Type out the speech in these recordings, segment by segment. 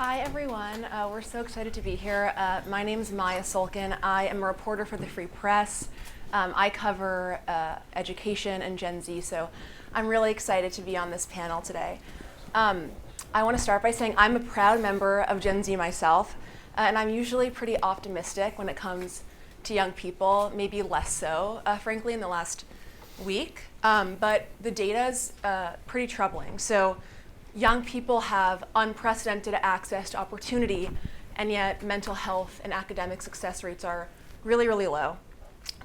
Hi everyone, we're so excited to be here. My name is Maya Sulkin. I am a reporter for the Free Press. I cover education and Gen Z, so I'm really excited to be on this panel today. I want to start by saying I'm a proud member of Gen Z myself, and I'm usually pretty optimistic when it comes to young people, maybe less so, frankly, in the last week. But the data is pretty troubling. So young people have unprecedented access to opportunity, and yet mental health and academic success rates are really, really low.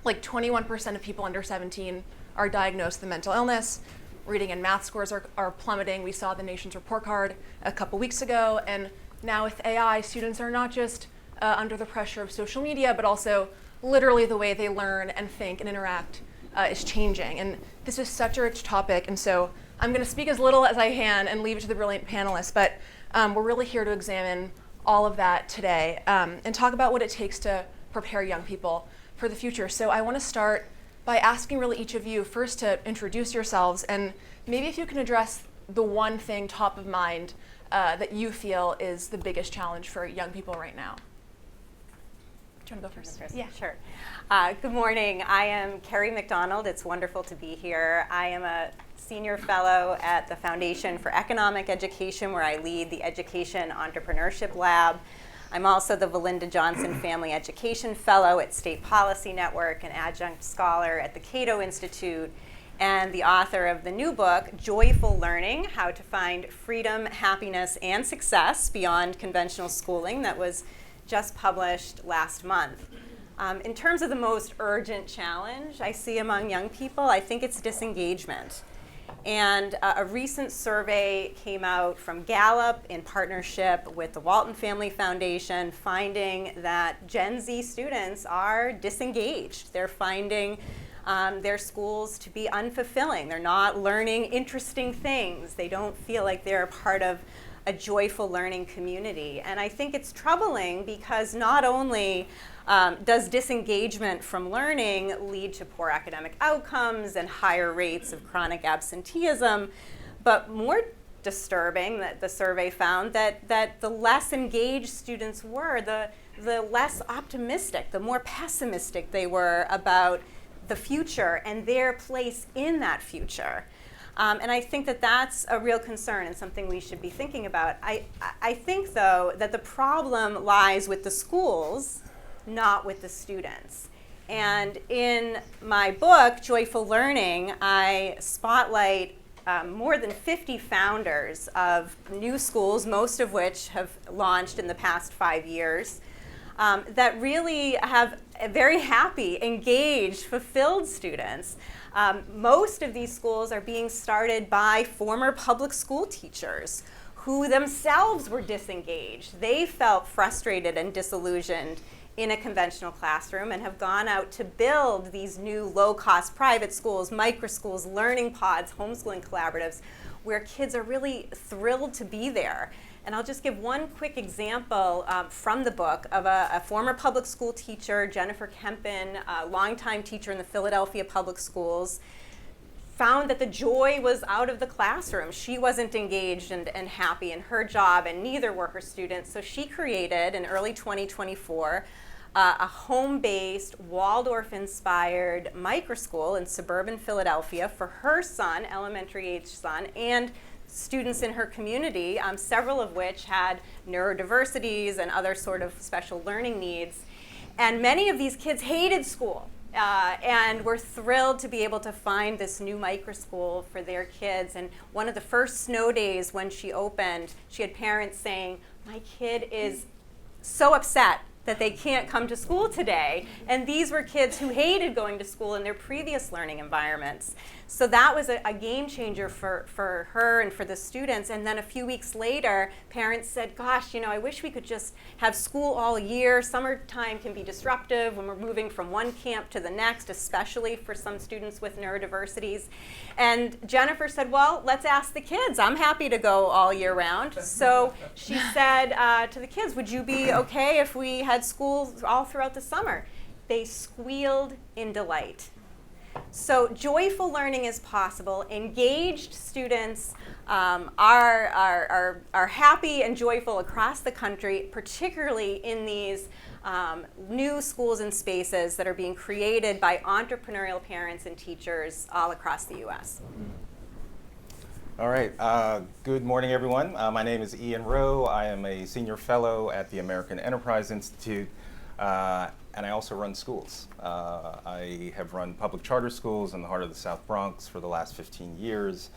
Like 21% of people under 17 are diagnosed with a mental illness. Reading and math scores are plummeting. We saw the nation's report card a couple weeks ago, and now with AI, students are not just under the pressure of social media, but also literally the way they learn and think and interact is changing. And this is such a rich topic, and so I'm going to speak as little as I can and leave it to the brilliant panelists, but we're really here to examine all of that today and talk about what it takes to prepare young people for the future. So I want to start by asking really each of you first to introduce yourselves, and maybe if you can address the one thing top of mind that you feel is the biggest challenge for young people right now. Do you want to go first? Yeah, sure. Good morning. I am Carrie McDonald. It's wonderful to be here. I am a senior fellow at the Foundation for Economic Education, where I lead the Education Entrepreneurship Lab. I'm also the Valinda Johnson Family Education Fellow at State Policy Network, an adjunct scholar at the Cato Institute, and the author of the new book, Joyful Learning: How to Find Freedom, Happiness, and Success Beyond Conventional Schooling, that was just published last month. In terms of the most urgent challenge I see among young people, I think it's disengagement. And a recent survey came out from Gallup in partnership with the Walton Family Foundation, finding that Gen Z students are disengaged. They're finding their schools to be unfulfilling. They're not learning interesting things. They don't feel like they're a part of a joyful learning community. And I think it's troubling because not only does disengagement from learning lead to poor academic outcomes and higher rates of chronic absenteeism, but more disturbing that the survey found that the less engaged students were, the less optimistic, the more pessimistic they were about the future and their place in that future. And I think that that's a real concern and something we should be thinking about. I think, though, that the problem lies with the schools, not with the students. And in my book, Joyful Learning, I spotlight more than 50 founders of new schools, most of which have launched in the past 5 years, that really have very happy, engaged, fulfilled students. Most of these schools are being started by former public school teachers who themselves were disengaged. They felt frustrated and disillusioned in a conventional classroom and have gone out to build these new low-cost private schools, micro schools, learning pods, homeschooling collaboratives, where kids are really thrilled to be there. And I'll just give one quick example from the book of a former public school teacher, Jennifer Kempin, a longtime teacher in the Philadelphia public schools, found that the joy was out of the classroom. She wasn't engaged and happy in her job, and neither were her students. So she created, in early 2024, a home-based, Waldorf-inspired microschool in suburban Philadelphia for her son, elementary-age son, and students in her community, several of which had neurodiversities and other sort of special learning needs. And many of these kids hated school and were thrilled to be able to find this new microschool for their kids. And one of the first snow days when she opened, she had parents saying, "My kid is so upset that they can't come to school today." And these were kids who hated going to school in their previous learning environments. So that was a game changer for her and for the students. And then a few weeks later, parents said, "Gosh, I wish we could just have school all year. Summertime can be disruptive when we're moving from one camp to the next, especially for some students with neurodiversities." And Jennifer said, "Well, let's ask the kids. I'm happy to go all year round." So she said to the kids, "Would you be okay if we had school all throughout the summer?" They squealed in delight. So joyful learning is possible. Engaged students are happy and joyful across the country, particularly in these new schools and spaces that are being created by entrepreneurial parents and teachers all across the U.S. All right. Good morning, everyone. My name is Ian Rowe. I am a senior fellow at the American Enterprise Institute, and I also run schools. I have run public charter schools in the heart of the South Bronx for the last 15 years,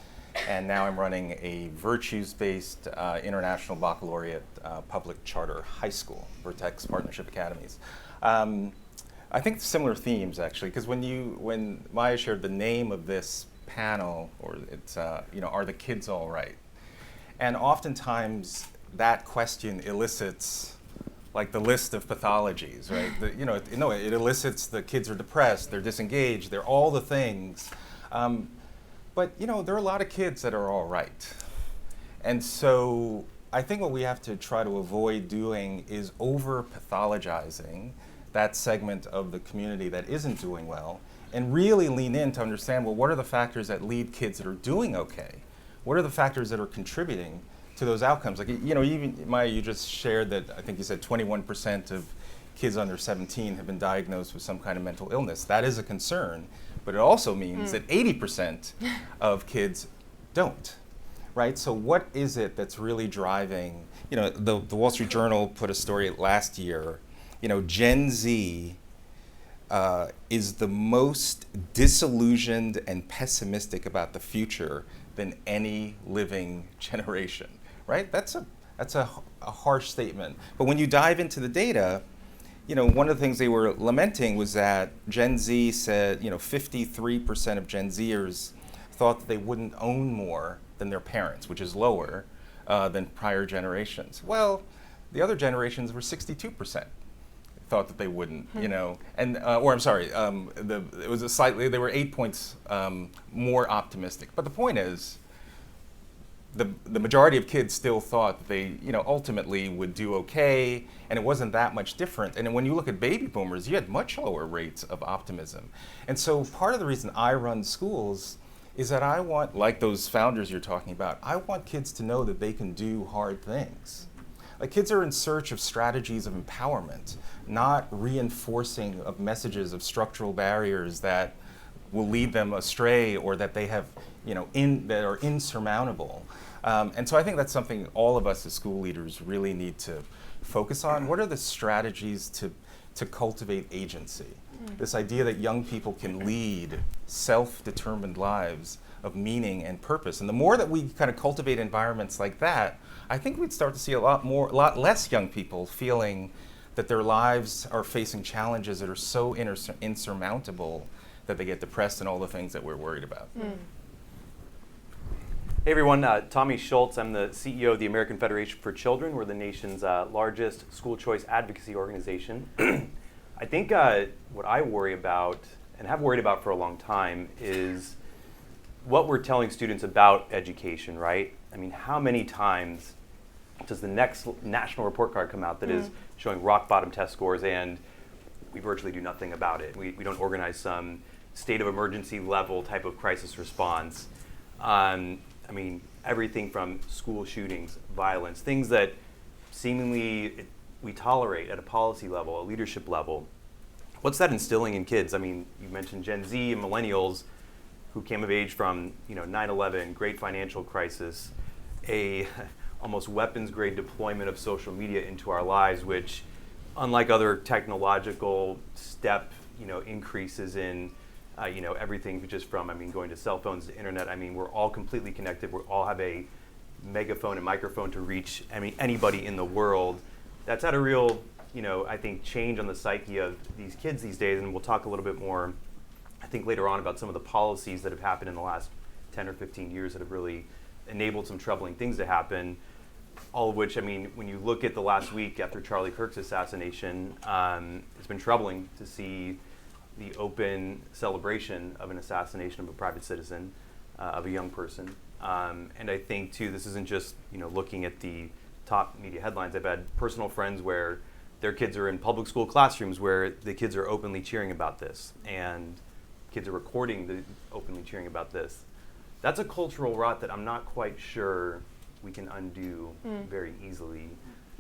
and now I'm running a virtues-based international baccalaureate public charter high school, Vertex Partnership Academies. I think similar themes, actually, because when Maya shared the name of this panel, or it's are the kids all right? And oftentimes that question elicits like the list of pathologies, right? It elicits the kids are depressed, they're disengaged, they're all the things. But there are a lot of kids that are all right. And so I think what we have to try to avoid doing is over pathologizing that segment of the community that isn't doing well, and really lean in to understand, well, what are the factors that lead kids that are doing okay? What are the factors that are contributing to those outcomes? Like, even Maya, you just shared that, I think you said 21% of kids under 17 have been diagnosed with some kind of mental illness. That is a concern, but it also means that 80% of kids don't, right? So what is it that's really driving, the Wall Street Journal put a story last year, Gen Z is the most disillusioned and pessimistic about the future than any living generation, right? That's a harsh statement. But when you dive into the data, one of the things they were lamenting was that Gen Z said, 53% of Gen Zers thought that they wouldn't own more than their parents, which is lower than prior generations. Well, the other generations were 62%. Thought that they wouldn't, and or I'm sorry, it was they were 8 points more optimistic. But the point is, the majority of kids still thought that they, ultimately would do okay, and it wasn't that much different. And when you look at baby boomers, you had much lower rates of optimism. And so part of the reason I run schools is that I want, like those founders you're talking about, I want kids to know that they can do hard things. Like, kids are in search of strategies of empowerment, not reinforcing of messages of structural barriers that will lead them astray or that they have, that are insurmountable. And so I think that's something all of us as school leaders really need to focus on. What are the strategies to cultivate agency? This idea that young people can lead self-determined lives of meaning and purpose. And the more that we kind of cultivate environments like that, I think we'd start to see a lot less young people feeling that their lives are facing challenges that are so insurmountable that they get depressed and all the things that we're worried about. Hey everyone, Tommy Schultz. I'm the CEO of the American Federation for Children. We're the nation's largest school choice advocacy organization. I think what I worry about, and have worried about for a long time, is what we're telling students about education, right? I mean, how many times does the next national report card come out that is showing rock bottom test scores and we virtually do nothing about it? We don't organize some state of emergency level type of crisis response. I mean, everything from school shootings, violence, things that seemingly we tolerate at a policy level, a leadership level. What's that instilling in kids? I mean, you mentioned Gen Z and millennials who came of age from 9/11, great financial crisis, a almost weapons-grade deployment of social media into our lives, which, unlike other technological step, increases in, everything just from, going to cell phones to internet. We're all completely connected. We all have a megaphone and microphone to reach, anybody in the world. That's had a real, I think, change on the psyche of these kids these days, and we'll talk a little bit more, I think, later on about some of the policies that have happened in the last 10 or 15 years that have really enabled some troubling things to happen. All of which, when you look at the last week after Charlie Kirk's assassination, it's been troubling to see the open celebration of an assassination of a private citizen, of a young person. And I think, too, this isn't just, looking at the top media headlines. I've had personal friends where their kids are in public school classrooms where the kids are openly cheering about this. And kids are recording the openly cheering about this. That's a cultural rot that I'm not quite sure we can undo very easily.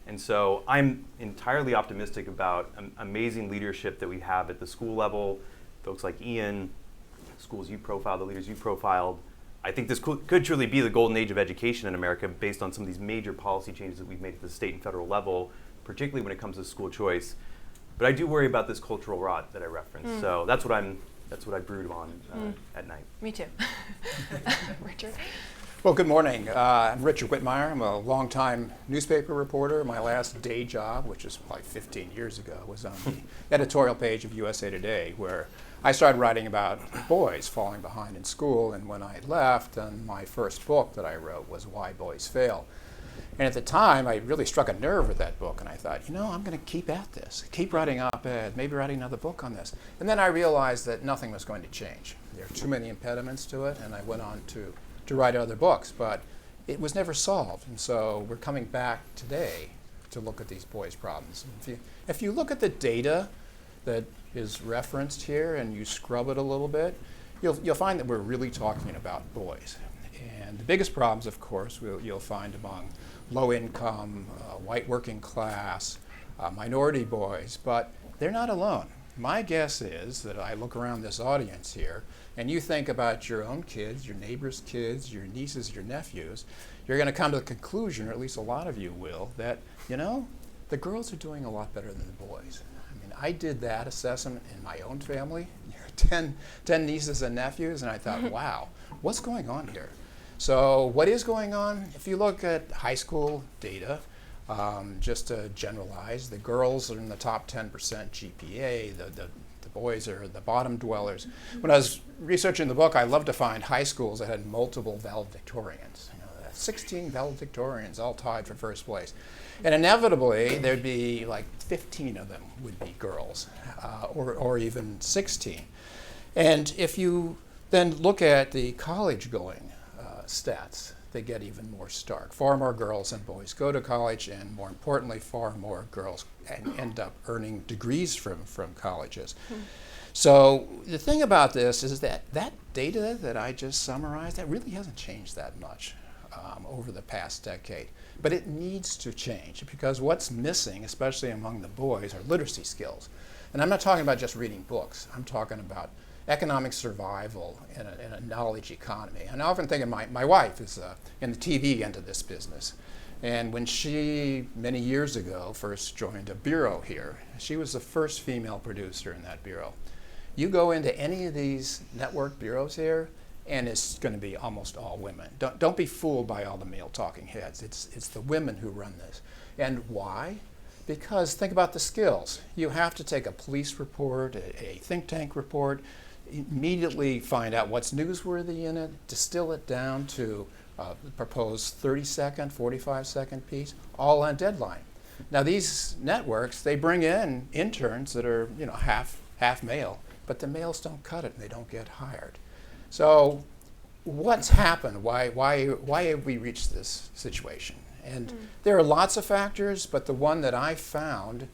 And so I'm entirely optimistic about amazing leadership that we have at the school level, folks like Ian, schools you profiled, the leaders you profiled. I think this could truly be the golden age of education in America based on some of these major policy changes that we've made at the state and federal level, particularly when it comes to school choice. But I do worry about this cultural rot that I referenced. So that's what I brood on at night. Me too. Richard? Well, good morning. I'm Richard Whitmire. I'm a longtime newspaper reporter. My last day job, which is like 15 years ago, was on the editorial page of USA Today, where I started writing about boys falling behind in school. And when I left, my first book that I wrote was Why Boys Fail. And at the time, I really struck a nerve with that book, and I thought, I'm going to keep at this, keep writing op-ed, maybe writing another book on this. And then I realized that nothing was going to change. There are too many impediments to it, and I went on to write other books, but it was never solved. And so we're coming back today to look at these boys' problems. If you look at the data that is referenced here and you scrub it a little bit, you'll find that we're really talking about boys. And the biggest problems, of course, you'll find among low-income, white working class, minority boys, but they're not alone. My guess is that I look around this audience here, and you think about your own kids, your neighbors' kids, your nieces, your nephews, you're going to come to the conclusion, or at least a lot of you will, that, the girls are doing a lot better than the boys. I mean, I did that assessment in my own family, 10 nieces and nephews, and I thought, wow, what's going on here? So what is going on? If you look at high school data, just to generalize, the girls are in the top 10% GPA, the boys are the bottom dwellers. When I was researching the book, I loved to find high schools that had multiple valedictorians. 16 valedictorians all tied for first place. And inevitably, there'd be like 15 of them would be girls, or even 16. And if you then look at the college-going stats, they get even more stark. Far more girls than boys go to college, and more importantly, far more girls end up earning degrees from colleges. So the thing about this is that data that I just summarized, that really hasn't changed that much over the past decade. But it needs to change, because what's missing, especially among the boys, are literacy skills. And I'm not talking about just reading books. I'm talking about economic survival in a knowledge economy. And I often think of my wife is in the TV end of this business. And when she, many years ago, first joined a bureau here, she was the first female producer in that bureau. You go into any of these network bureaus here, and it's going to be almost all women. Don't be fooled by all the male talking heads. It's the women who run this. And why? Because think about the skills. You have to take a police report, a think tank report, immediately find out what's newsworthy in it, distill it down to proposed 30-second, 45-second piece, all on deadline. Now these networks, they bring in interns that are half male, but the males don't cut it and they don't get hired. So what's happened? Why have we reached this situation? And there are lots of factors, but the one that I found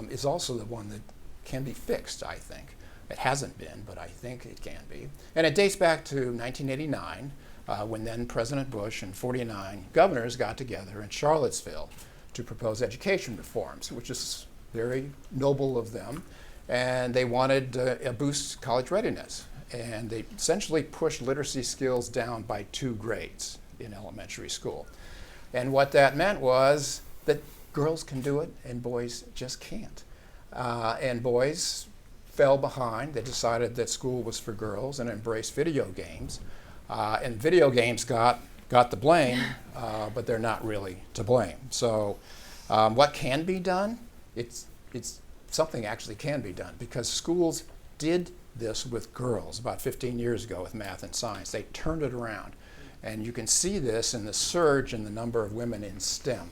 is also the one that can be fixed, I think. It hasn't been, but I think it can be. And it dates back to 1989, when then President Bush and 49 governors got together in Charlottesville to propose education reforms, which is very noble of them. And they wanted to boost college readiness. And they essentially pushed literacy skills down by 2 grades in elementary school. And what that meant was that girls can do it and boys just can't. And boys fell behind. They decided that school was for girls and embraced video games. And video games got the blame, but they're not really to blame. So what can be done? It's something actually can be done, because schools did this with girls about 15 years ago with math and science. They turned it around. And you can see this in the surge in the number of women in STEM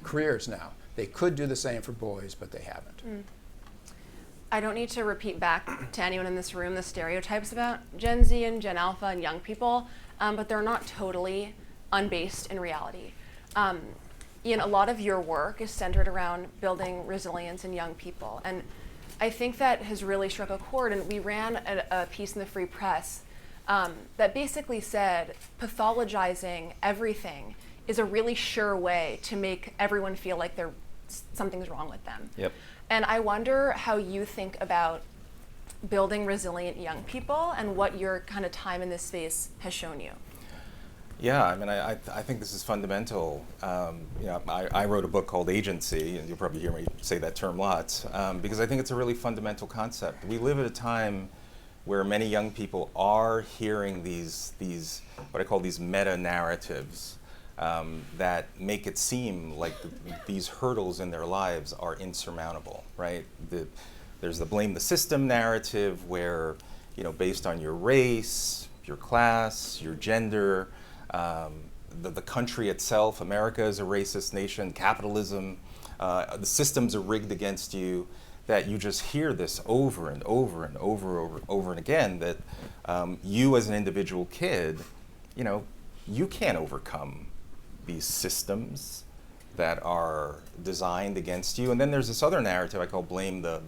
careers now. They could do the same for boys, but they haven't. I don't need to repeat back to anyone in this room the stereotypes about Gen Z and Gen Alpha and young people, but they're not totally unbased in reality. Ian, a lot of your work is centered around building resilience in young people. And I think that has really struck a chord, and we ran a piece in the Free Press that basically said pathologizing everything is a really sure way to make everyone feel like something's wrong with them. Yep. And I wonder how you think about building resilient young people and what your kind of time in this space has shown you. Yeah, I mean, I think this is fundamental. I wrote a book called Agency, and you'll probably hear me say that term lots, because I think it's a really fundamental concept. We live at a time where many young people are hearing these what I call these meta-narratives that make it seem like these hurdles in their lives are insurmountable, right? There's the blame the system narrative where, based on your race, your class, your gender, the country itself, America is a racist nation, capitalism, the systems are rigged against you, that you just hear this over and over and over and again, that you as an individual kid, you can't overcome these systems that are designed against you. And then there's this other narrative I call blame the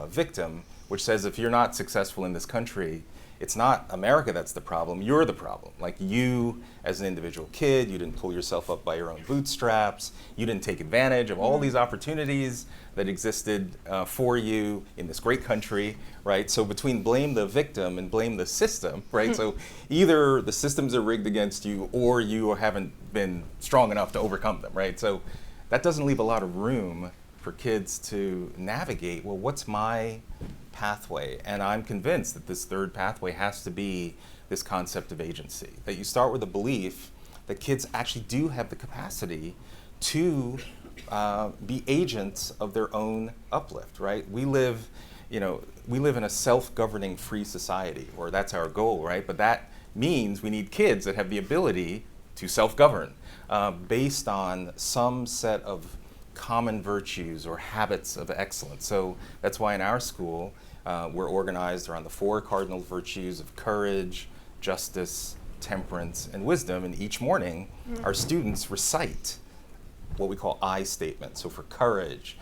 victim, which says if you're not successful in this country, it's not America that's the problem, you're the problem. Like you, as an individual kid, you didn't pull yourself up by your own bootstraps, you didn't take advantage of all these opportunities that existed for you in this great country, right? So between blame the victim and blame the system, right? So either the systems are rigged against you or you haven't been strong enough to overcome them, right? So that doesn't leave a lot of room for kids to navigate, well, what's my pathway? And I'm convinced that this third pathway has to be this concept of agency, that you start with a belief that kids actually do have the capacity to be agents of their own uplift, right? We live in a self-governing free society, or that's our goal, right? But that means we need kids that have the ability to self-govern based on some set of common virtues or habits of excellence. So that's why in our school, we're organized around the 4 cardinal virtues of courage, justice, temperance, and wisdom. And each morning, our students recite what we call I statements. So for courage,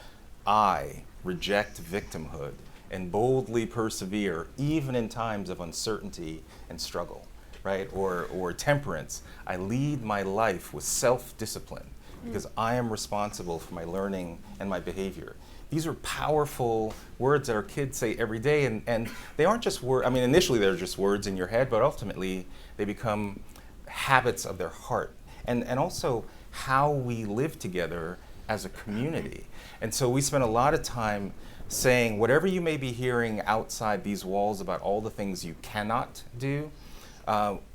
I reject victimhood and boldly persevere even in times of uncertainty and struggle, right? Or temperance, I lead my life with self-discipline because I am responsible for my learning and my behavior. These are powerful words that our kids say every day, and they aren't just words. I mean, initially they're just words in your head, but ultimately they become habits of their heart, and also how we live together as a community. And so we spend a lot of time saying, whatever you may be hearing outside these walls about all the things you cannot do,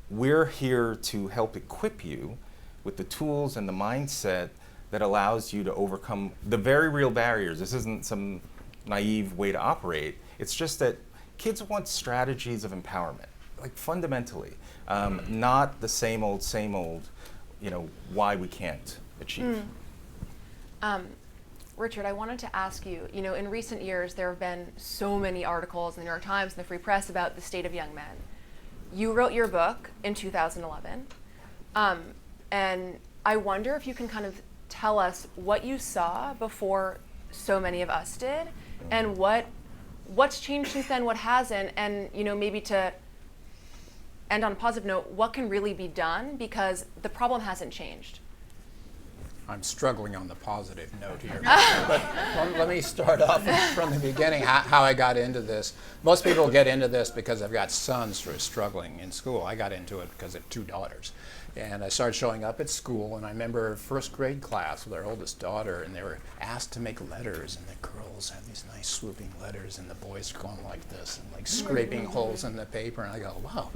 we're here to help equip you with the tools and the mindset that allows you to overcome the very real barriers. This isn't some naive way to operate. It's just that kids want strategies of empowerment, like fundamentally, not the same old, why we can't achieve. Richard, I wanted to ask you, in recent years, there have been so many articles in the New York Times and the Free Press about the state of young men. You wrote your book in 2011, and I wonder if you can kind of tell us what you saw before so many of us did, and what's changed since then, what hasn't, and maybe to end on a positive note, what can really be done because the problem hasn't changed. I'm struggling on the positive note here. But let me start off from the beginning, how I got into this. Most people get into this because I've got sons who are struggling in school. I got into it because I have 2 daughters. And I started showing up at school, and I remember first grade class with our oldest daughter, and they were asked to make letters, and the girls had these nice swooping letters, and the boys were going like this, and like scraping holes in the paper, and I go, wow,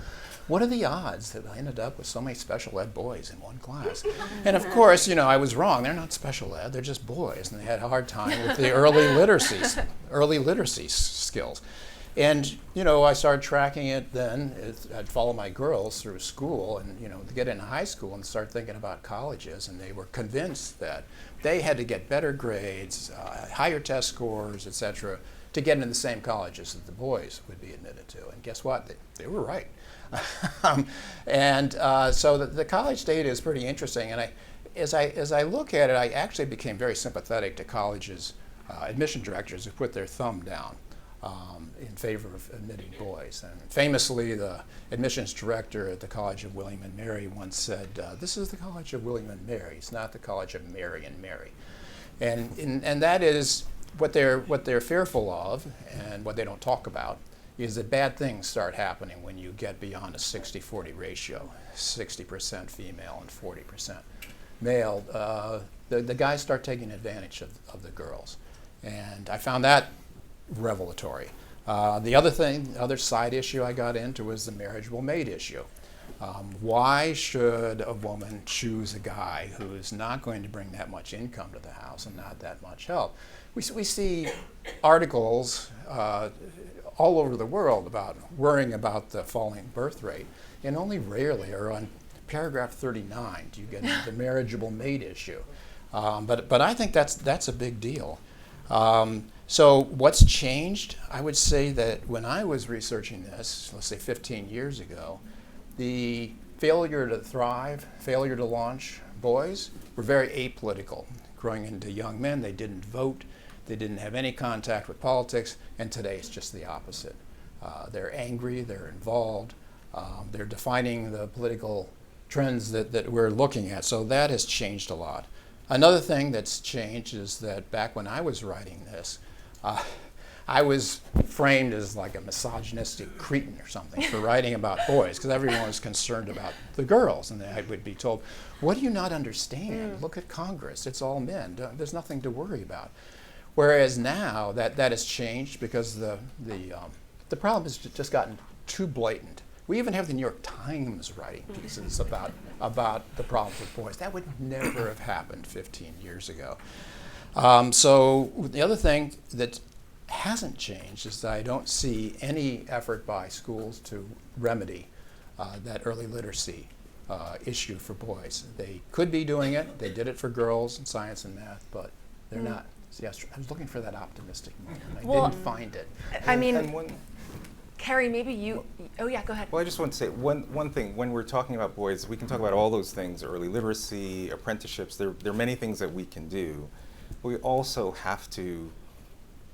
what are the odds that I ended up with so many special ed boys in one class? And of course, I was wrong. They're not special ed, they're just boys, and they had a hard time with the early literacy skills. And, I started tracking it then. I'd follow my girls through school and, to get into high school and start thinking about colleges. And they were convinced that they had to get better grades, higher test scores, et cetera, to get into the same colleges that the boys would be admitted to. And guess what? They were right. So the college data is pretty interesting. And as I look at it, I actually became very sympathetic to colleges, admission directors who put their thumb down in favor of admitting boys. And famously, the admissions director at the College of William and Mary once said, "This is the College of William and Mary. It's not the College of Mary and Mary." And that is what they're fearful of, and what they don't talk about is that bad things start happening when you get beyond a 60-40 ratio, 60% female and 40% male. The guys start taking advantage of the girls. And I found that revelatory. The other side issue I got into was the marriageable mate issue. Why should a woman choose a guy who's not going to bring that much income to the house and not that much help? We see articles all over the world about worrying about the falling birth rate, and only rarely, or on paragraph 39, do you get into the marriageable mate issue. But I think that's a big deal. So what's changed? I would say that when I was researching this, let's say 15 years ago, the failure to thrive, failure to launch boys were very apolitical. Growing into young men, they didn't vote, they didn't have any contact with politics, and today it's just the opposite. They're angry, they're involved, they're defining the political trends that we're looking at. So that has changed a lot. Another thing that's changed is that back when I was writing this, I was framed as like a misogynistic cretin or something for writing about boys, because everyone was concerned about the girls, and I would be told, "What do you not understand? Look at Congress, it's all men, there's nothing to worry about." Whereas now that has changed, because the problem has just gotten too blatant. We even have the New York Times writing pieces about the problems with boys. That would never have happened 15 years ago. So the other thing that hasn't changed is that I don't see any effort by schools to remedy that early literacy issue for boys. They could be doing it. They did it for girls in science and math, but they're not. So yes, I was looking for that optimistic moment. I didn't find it. I mean, And one, Carrie, maybe you. Oh yeah, go ahead. well, I just want to say one thing. When we're talking about boys, we can talk about all those things: early literacy, apprenticeships. There are many things that we can do. We also have to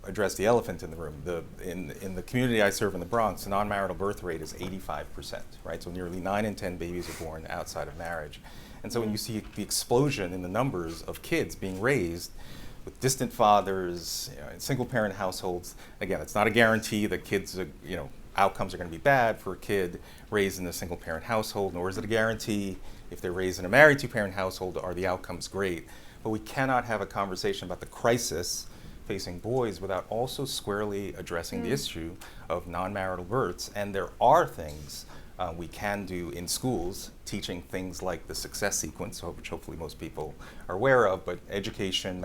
address the elephant in the room. In the community I serve in the Bronx, the non-marital birth rate is 85%, right? So nearly 9 in 10 babies are born outside of marriage. And so when you see the explosion in the numbers of kids being raised with distant fathers, in single-parent households, again, it's not a guarantee that kids, outcomes are going to be bad for a kid raised in a single-parent household, nor is it a guarantee if they're raised in a married two-parent household are the outcomes great. But we cannot have a conversation about the crisis facing boys without also squarely addressing the issue of non-marital births. And there are things we can do in schools, teaching things like the success sequence, which hopefully most people are aware of, but education,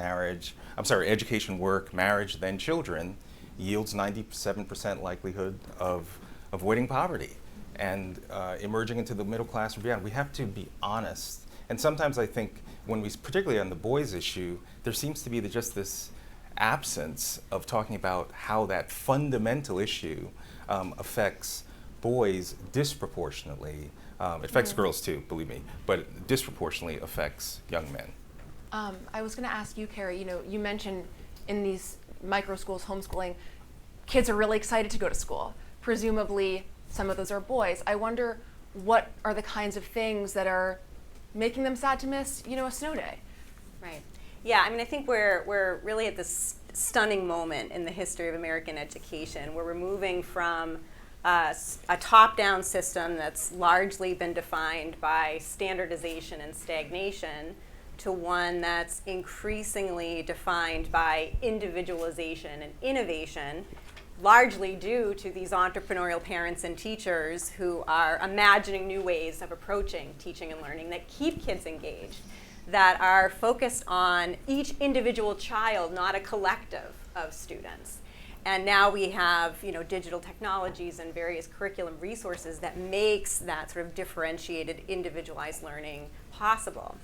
work, marriage, then children yields 97% likelihood of avoiding poverty and emerging into the middle class and beyond. We have to be honest. And sometimes I think particularly on the boys issue, there seems to be just this absence of talking about how that fundamental issue affects boys disproportionately. It affects girls too, believe me, but disproportionately affects young men. I was going to ask you, Carrie, you mentioned in these micro schools, homeschooling, kids are really excited to go to school. Presumably, some of those are boys. I wonder what are the kinds of things that are making them sad to miss, a snow day. Right. Yeah, I mean, I think we're really at this stunning moment in the history of American education where we're moving from a top-down system that's largely been defined by standardization and stagnation to one that's increasingly defined by individualization and innovation, largely due to these entrepreneurial parents and teachers who are imagining new ways of approaching teaching and learning that keep kids engaged, that are focused on each individual child, not a collective of students. And now we have, digital technologies and various curriculum resources that makes that sort of differentiated, individualized learning possible.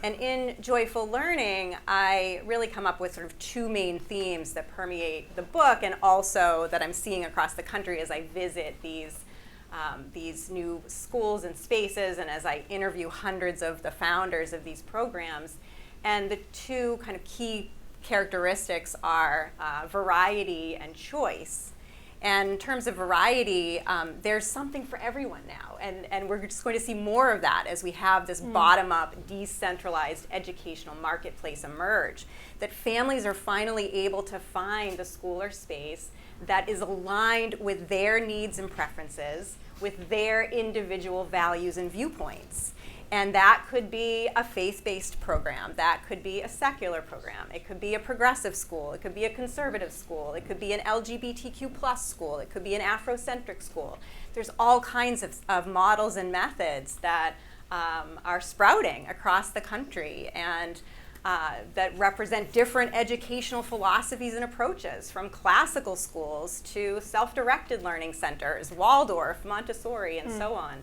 And in Joyful Learning, I really come up with sort of two main themes that permeate the book and also that I'm seeing across the country as I visit these new schools and spaces and as I interview hundreds of the founders of these programs. And the two kind of key characteristics are variety and choice. And in terms of variety, there's something for everyone now. And we're just going to see more of that as we have this bottom-up, decentralized educational marketplace emerge. That families are finally able to find a school or space that is aligned with their needs and preferences, with their individual values and viewpoints. And that could be a faith-based program, that could be a secular program, it could be a progressive school, it could be a conservative school, it could be an LGBTQ plus school, it could be an Afrocentric school. There's all kinds of models and methods that are sprouting across the country and that represent different educational philosophies and approaches, from classical schools to self-directed learning centers, Waldorf, Montessori, and so on.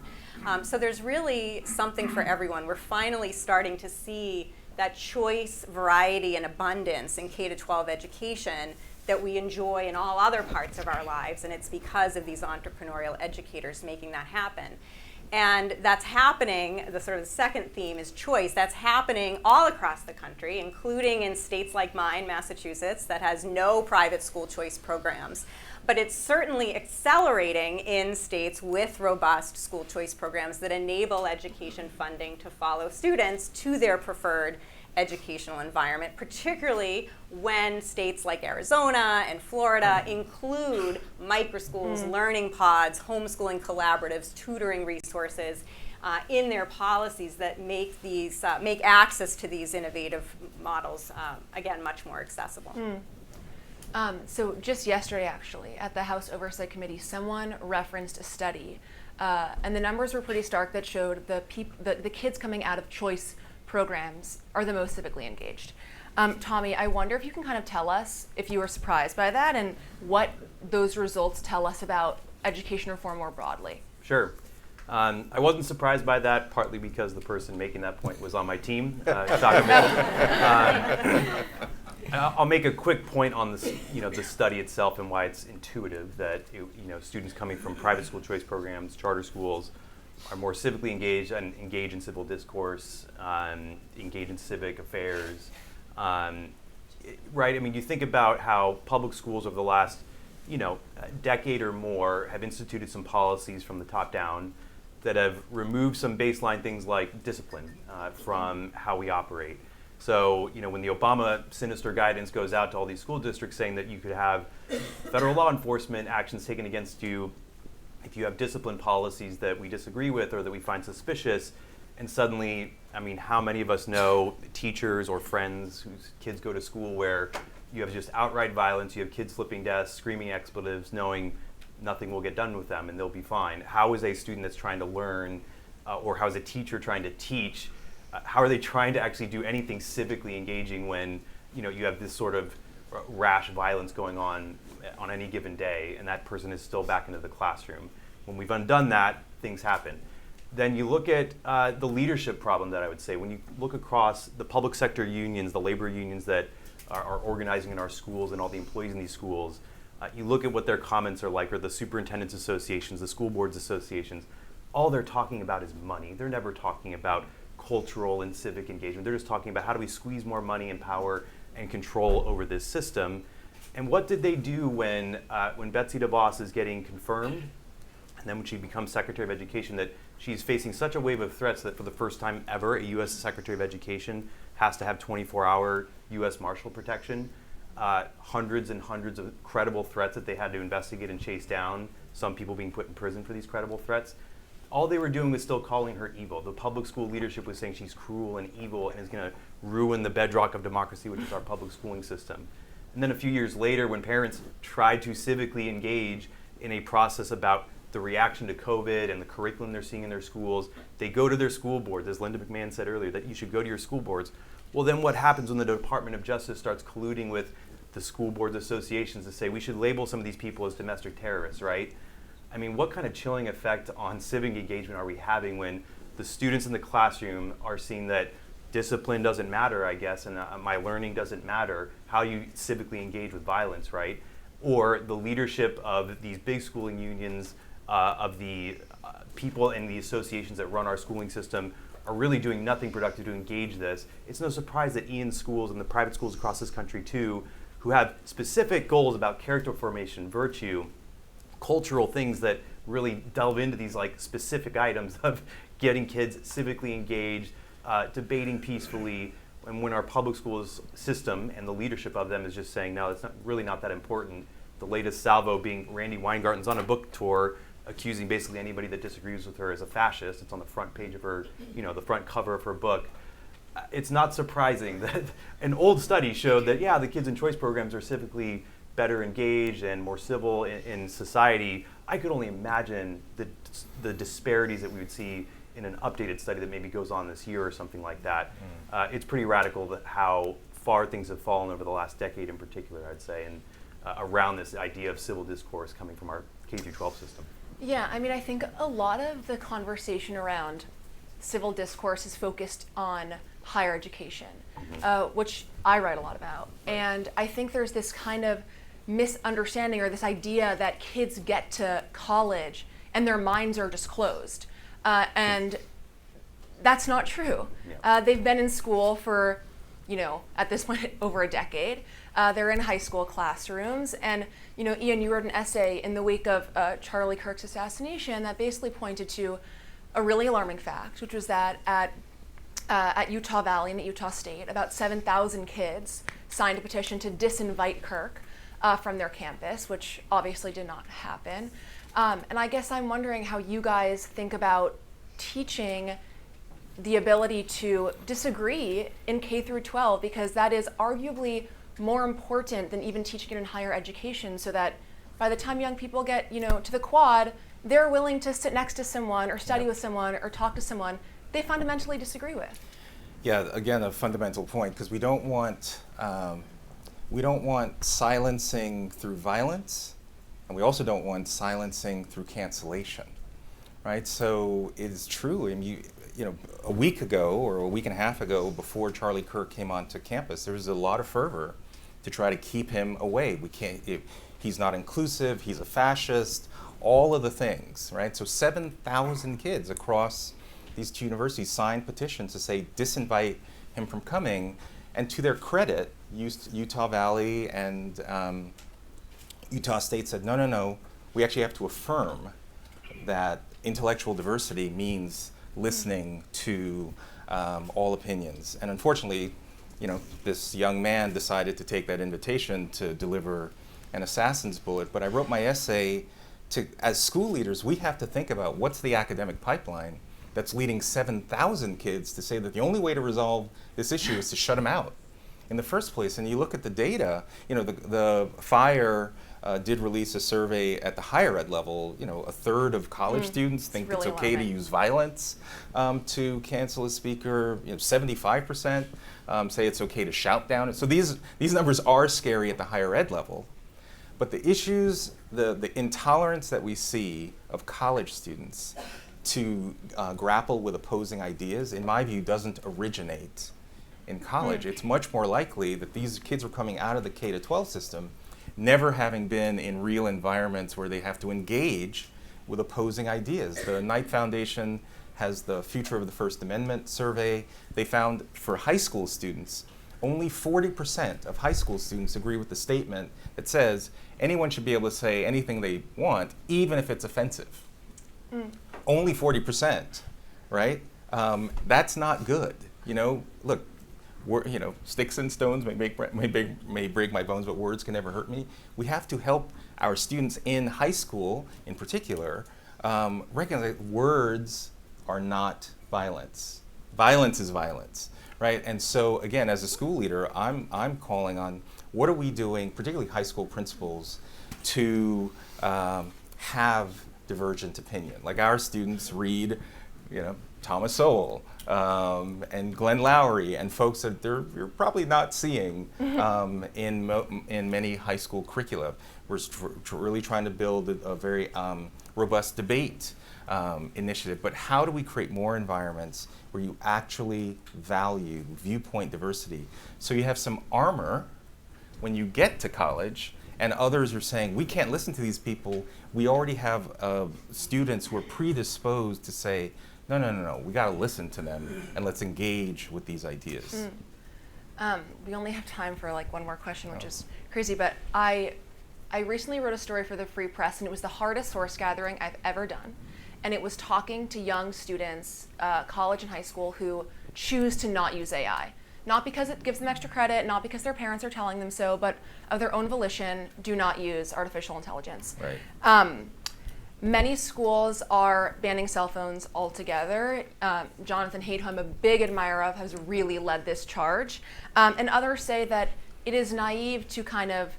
So there's really something for everyone. We're finally starting to see that choice, variety, and abundance in K-12 education that we enjoy in all other parts of our lives, and it's because of these entrepreneurial educators making that happen. And that's happening, the sort of the second theme is choice. That's happening all across the country, including in states like mine, Massachusetts, that has no private school choice programs. But it's certainly accelerating in states with robust school choice programs that enable education funding to follow students to their preferred educational environment, particularly when states like Arizona and Florida include microschools, learning pods, homeschooling collaboratives, tutoring resources in their policies that make these make access to these innovative models again much more accessible. So just yesterday, actually, at the House Oversight Committee, someone referenced a study, and the numbers were pretty stark that showed the kids coming out of choice programs are the most civically engaged. Tommy, I wonder if you can kind of tell us if you were surprised by that and what those results tell us about education reform more broadly. Sure. I wasn't surprised by that, partly because the person making that point was on my team. I'll make a quick point on this, the study itself and why it's intuitive that students coming from private school choice programs, charter schools, are more civically engaged and engage in civil discourse, engage in civic affairs, right? I mean, you think about how public schools over the last, decade or more have instituted some policies from the top down that have removed some baseline things like discipline from how we operate. So, when the Obama sinister guidance goes out to all these school districts saying that you could have federal law enforcement actions taken against you if you have discipline policies that we disagree with or that we find suspicious, and suddenly, how many of us know teachers or friends whose kids go to school where you have just outright violence, you have kids flipping desks, screaming expletives, knowing nothing will get done with them and they'll be fine. How is a student that's trying to learn, or how is a teacher trying to teach, how are they trying to actually do anything civically engaging when you have this sort of rash violence going on any given day, and that person is still back into the classroom? When we've undone that, things happen. Then you look at the leadership problem that I would say. When you look across the public sector unions, the labor unions that are organizing in our schools and all the employees in these schools, you look at what their comments are like, or the superintendents associations, the school boards associations, all they're talking about is money. They're never talking about cultural and civic engagement. They're just talking about how do we squeeze more money and power and control over this system. And what did they do when Betsy DeVos is getting confirmed, and then when she becomes Secretary of Education, that she's facing such a wave of threats that for the first time ever, a U.S. Secretary of Education has to have 24-hour U.S. Marshal protection, hundreds and hundreds of credible threats that they had to investigate and chase down, some people being put in prison for these credible threats. All they were doing was still calling her evil. The public school leadership was saying she's cruel and evil and is going to ruin the bedrock of democracy, which is our public schooling system. And then a few years later, when parents tried to civically engage in a process about the reaction to COVID and the curriculum they're seeing in their schools, they go to their school boards, as Linda McMahon said earlier, that you should go to your school boards. Well, then what happens when the Department of Justice starts colluding with the school boards associations to say we should label some of these people as domestic terrorists, right? What kind of chilling effect on civic engagement are we having when the students in the classroom are seeing that discipline doesn't matter, I guess, and my learning doesn't matter, how you civically engage with violence, right? Or the leadership of these big schooling unions, of the people in the associations that run our schooling system are really doing nothing productive to engage this. It's no surprise that Ian's schools and the private schools across this country too, who have specific goals about character formation, virtue, cultural things that really delve into these like specific items of getting kids civically engaged, debating peacefully, and when our public schools system and the leadership of them is just saying, no, it's really not that important. The latest salvo being Randy Weingarten's on a book tour accusing basically anybody that disagrees with her as a fascist. It's on the front page of her, the front cover of her book. It's not surprising that an old study showed that, yeah, the kids in choice programs are civically better engaged and more civil in society. I could only imagine the disparities that we would see in an updated study that maybe goes on this year or something like that. It's pretty radical how far things have fallen over the last decade in particular, I'd say, and around this idea of civil discourse coming from our K-12 system. Yeah, I mean, I think a lot of the conversation around civil discourse is focused on higher education, which I write a lot about. And I think there's this kind of misunderstanding or this idea that kids get to college and their minds are just closed. And that's not true. Yeah. They've been in school for, at this point, over a decade. They're in high school classrooms. And, Ian, you wrote an essay in the wake of Charlie Kirk's assassination that basically pointed to a really alarming fact, which was that at Utah Valley and at Utah State, about 7,000 kids signed a petition to disinvite Kirk from their campus, which obviously did not happen. And I guess I'm wondering how you guys think about teaching the ability to disagree in K through 12, because that is arguably more important than even teaching it in higher education, so that by the time young people get, to the quad, they're willing to sit next to someone or study with someone or talk to someone they fundamentally disagree with. Yeah, again, a fundamental point, because we don't want silencing through violence, and we also don't want silencing through cancellation, right? So it is true. I mean, a week ago or a week and a half ago, before Charlie Kirk came onto campus, there was a lot of fervor to try to keep him away. We can't. He's not inclusive. He's a fascist. All of the things, right? So 7,000 kids across these two universities signed petitions to say disinvite him from coming. And to their credit, Utah Valley and Utah State said, no, we actually have to affirm that intellectual diversity means listening to all opinions. And unfortunately, this young man decided to take that invitation to deliver an assassin's bullet. But I wrote my essay as school leaders, we have to think about what's the academic pipeline that's leading 7,000 kids to say that the only way to resolve this issue is to shut them out in the first place. And you look at the data, the FIRE did release a survey at the higher ed level. A third of college students think really it's okay to use violence to cancel a speaker. 75% say it's okay to shout down. So these numbers are scary at the higher ed level. But the issues, the intolerance that we see of college students to grapple with opposing ideas, in my view, doesn't originate in college. It's much more likely that these kids are coming out of the K-12 system never having been in real environments where they have to engage with opposing ideas. The Knight Foundation has the Future of the First Amendment survey. They found for high school students, only 40% of high school students agree with the statement that says anyone should be able to say anything they want, even if it's offensive. Only 40%, right? That's not good. Look, sticks and stones may break my bones, but words can never hurt me. We have to help our students in high school, in particular, recognize that words are not violence. Violence is violence, right? And so, again, as a school leader, I'm calling on what are we doing, particularly high school principals, to have divergent opinion. Like our students read, Thomas Sowell and Glenn Lowry and folks that you're probably not seeing in many high school curricula. We're really trying to build a very robust debate initiative, but how do we create more environments where you actually value viewpoint diversity so you have some armor when you get to college and others are saying, we can't listen to these people. We already have students who are predisposed to say, no, we gotta listen to them and let's engage with these ideas. We only have time for one more question, which is crazy, but I I recently wrote a story for the Free Press, and it was the hardest source gathering I've ever done. And it was talking to young students, college and high school, who choose to not use AI. Not because it gives them extra credit, not because their parents are telling them so, but of their own volition, do not use artificial intelligence. Right. Many schools are banning cell phones altogether. Jonathan Haidt, who I'm a big admirer of, has really led this charge. And others say that it is naive to kind of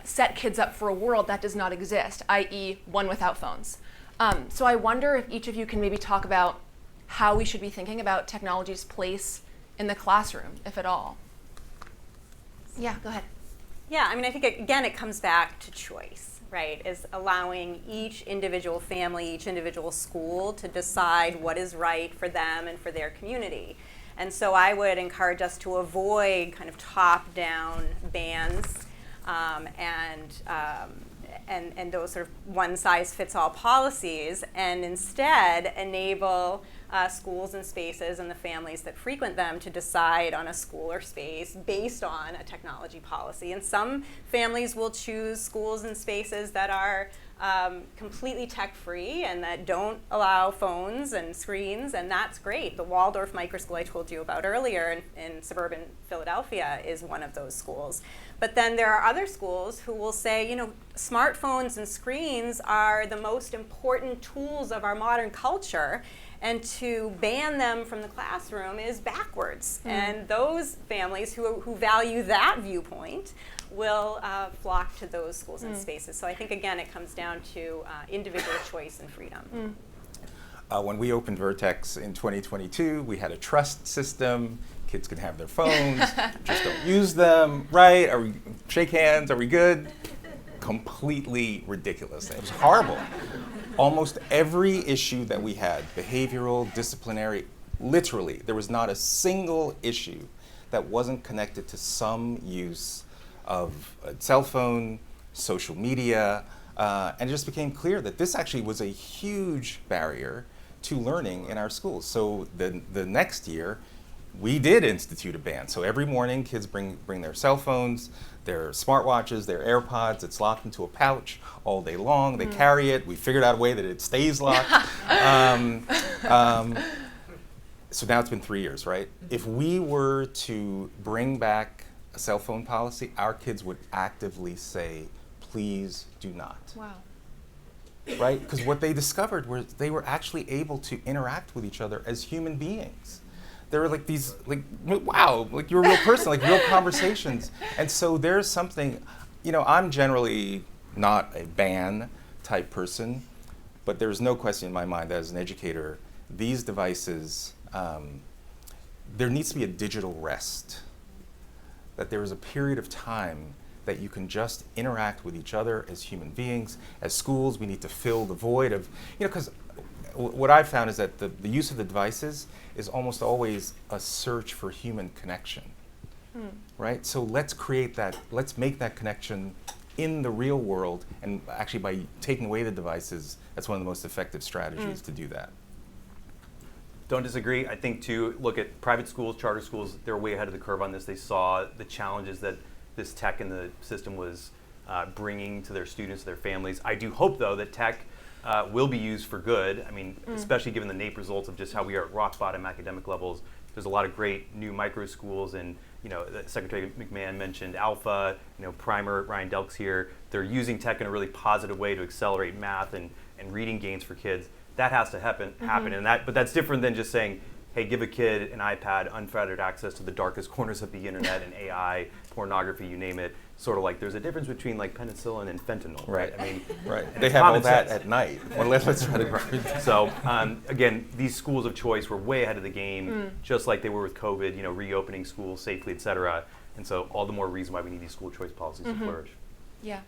set kids up for a world that does not exist, i.e. one without phones. So I wonder if each of you can maybe talk about how we should be thinking about technology's place in the classroom, if at all. Yeah, go ahead. Yeah, I mean, I think, again, it comes back to choice, right? Is allowing each individual family, each individual school to decide what is right for them and for their community. And so I would encourage us to avoid kind of top-down bans and those sort of one-size-fits-all policies, and instead enable schools and spaces and the families that frequent them to decide on a school or space based on a technology policy. And some families will choose schools and spaces that are completely tech-free and that don't allow phones and screens, and that's great. The Waldorf microschool I told you about earlier in suburban Philadelphia is one of those schools. But then there are other schools who will say, you know, smartphones and screens are the most important tools of our modern culture, and to ban them from the classroom is backwards. And those families who value that viewpoint will flock to those schools and spaces. So I think, again, it comes down to individual choice and freedom. When we opened Vertex in 2022, we had a trust system. Kids can have their phones, just don't use them, right? Are we, shake hands, are we good? Completely ridiculous. It was horrible. Almost every issue that we had, behavioral, disciplinary, literally, there was not a single issue that wasn't connected to some use of a cell phone, social media, and it just became clear that this actually was a huge barrier to learning in our schools. So the next year, we did institute a ban. So every morning, kids bring their cell phones, their smartwatches, their AirPods. It's locked into a pouch all day long. They carry it. We figured out a way that it stays locked. So now it's been 3 years, right? If we were to bring back a cell phone policy, our kids would actively say, please do not. Wow. Right? Because what they discovered was they were actually able to interact with each other as human beings. There were like these, like, wow, like you're a real person, like real conversations. And so there's something, you know, I'm generally not a ban type person, but there's no question in my mind that as an educator, these devices, there needs to be a digital rest. That there is a period of time that you can just interact with each other as human beings. As schools, we need to fill the void of, you know, because what I've found is that the use of the devices is almost always a search for human connection, right? So let's create that, let's make that connection in the real world, and actually by taking away the devices, that's one of the most effective strategies to do that. Don't disagree. I think to look at private schools, charter schools, they're way ahead of the curve on this. They saw the challenges that this tech in the system was bringing to their students, their families. I do hope, though, that tech will be used for good. I mean, especially given the NAEP results of just how we are at rock bottom academic levels. There's a lot of great new micro schools, and you know, Secretary McMahon mentioned Alpha. You know, Primer, Ryan Delk's here. They're using tech in a really positive way to accelerate math and reading gains for kids. That has to happen, but that's different than just saying, hey, give a kid an iPad, unfettered access to the darkest corners of the internet and AI, pornography, you name it. Sort of like there's a difference between like penicillin and fentanyl, right? I mean, They have all that sense. at night. Well, let's try to. So again, these schools of choice were way ahead of the game, just like they were with COVID. You know, reopening schools safely, et cetera. And so all the more reason why we need these school choice policies to flourish. Yeah.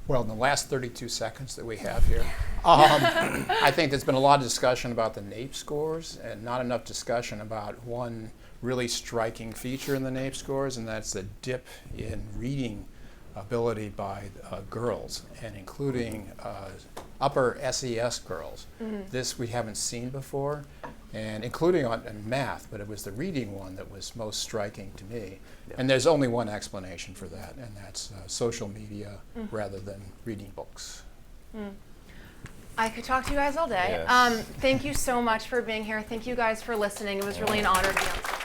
Well, in the last 32 seconds that we have here, I think there's been a lot of discussion about the NAEP scores and not enough discussion about one really striking feature in the NAEP scores, and that's the dip in reading ability by girls, and including upper SES girls. This we haven't seen before. and including in math, but it was the reading one that was most striking to me. Yeah. And there's only one explanation for that, and that's social media rather than reading books. I could talk to you guys all day. Yes. Thank you so much for being here. Thank you guys for listening. It was really an honor to be on stage.